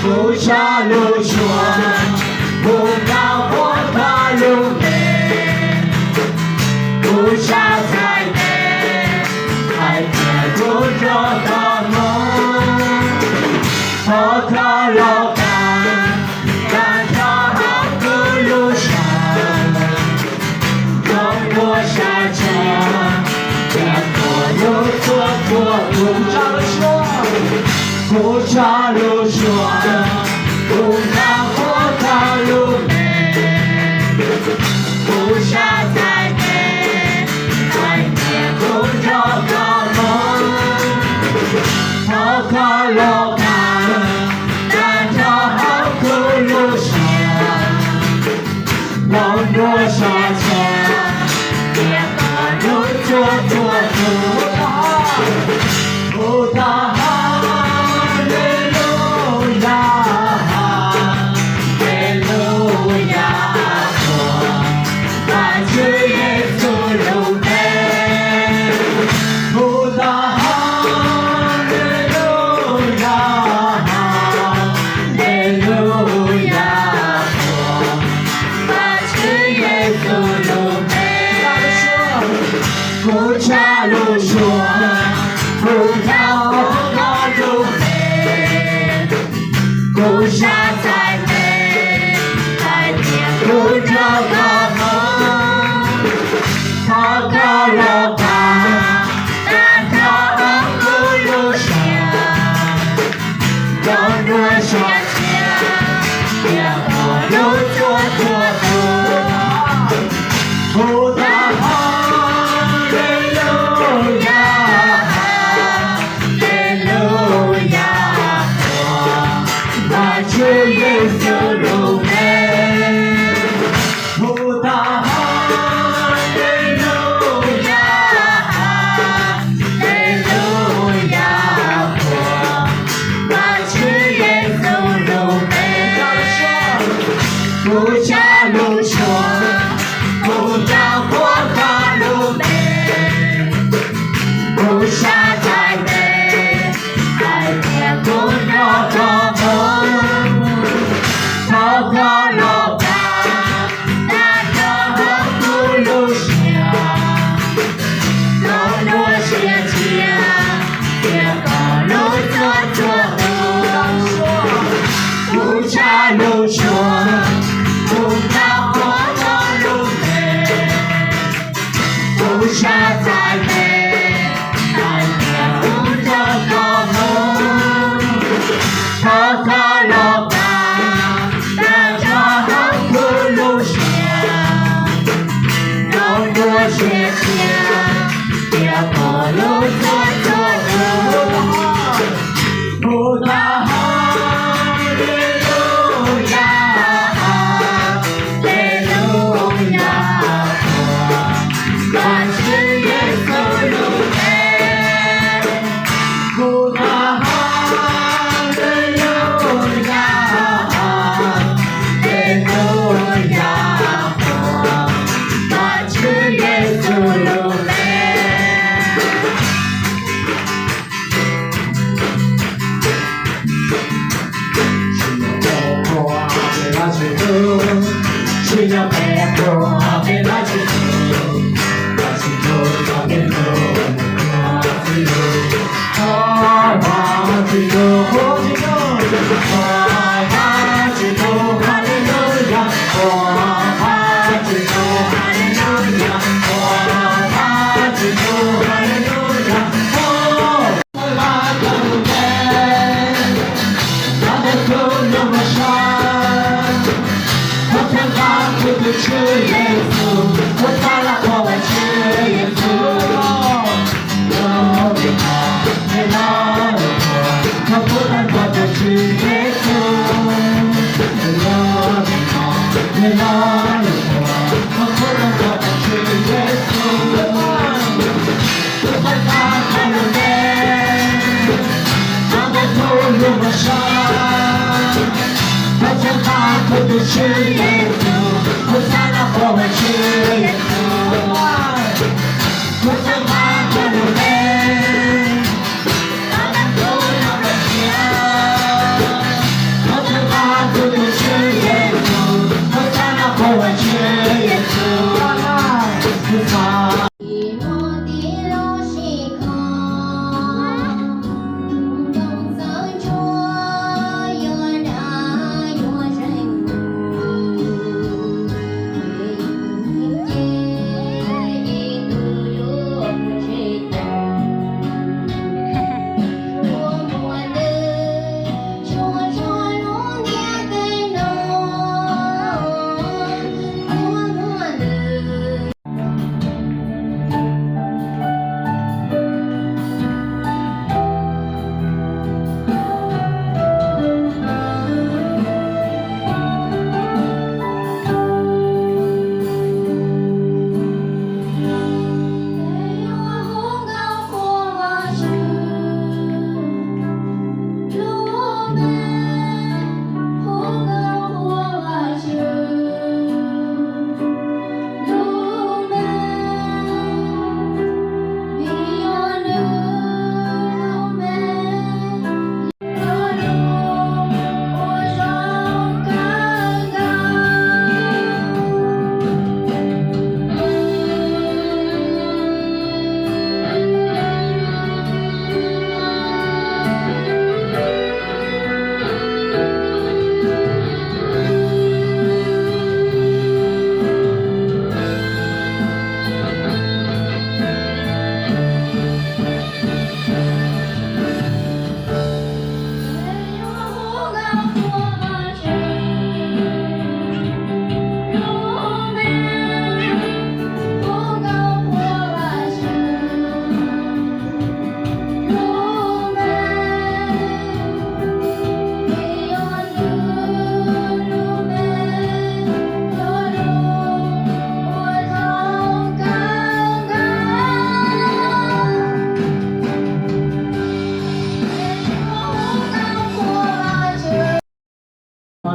不下路说，不到火花路内，不下在内，还接不着的梦，偷偷落单，赶到好的路上，中国下车，别过路错过路上说。不岔路说，不让我踏入内，不下在内，在天空找个梦，逃过落单，赶到好苦路上，往多下前，别把路做不打。不岔路说，不到火路内，不下在内，在天不着个梦，逃过落单，赶到苦路上，让我向前，别过路不到。主耶稣入内，不打哈利路亚，哈利路亚，我主耶稣入内，不岔路说，不到火花路内，不下在内，海天不着个梦。逃过落单，赶到苦路上，走路斜前，别把路做不岔路说，不到火花路内，不下在内，在天不着个梦，逃过落单。学前，别过路不打哈利路亚，哈利路亚，万事耶稣入内，不打哈利路亚，哈利路亚。只要陪我陪他去走，他去走，他别走，我去走，他去走，我去走，他去走，哈利路亚，他去走，哈利路亚，他去走，哈利路亚，我拉登门，他的口那么深。是耶稣，我在那火湾是耶稣，有你好，你老了我，我不能过的是耶稣，有你好，你老了我，我不能过的是耶稣，我在那海路内，他的头如火烧，他在那口的是耶稣。我在那火湾是耶稣，我在那海路内，他的头让人笑，我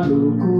路过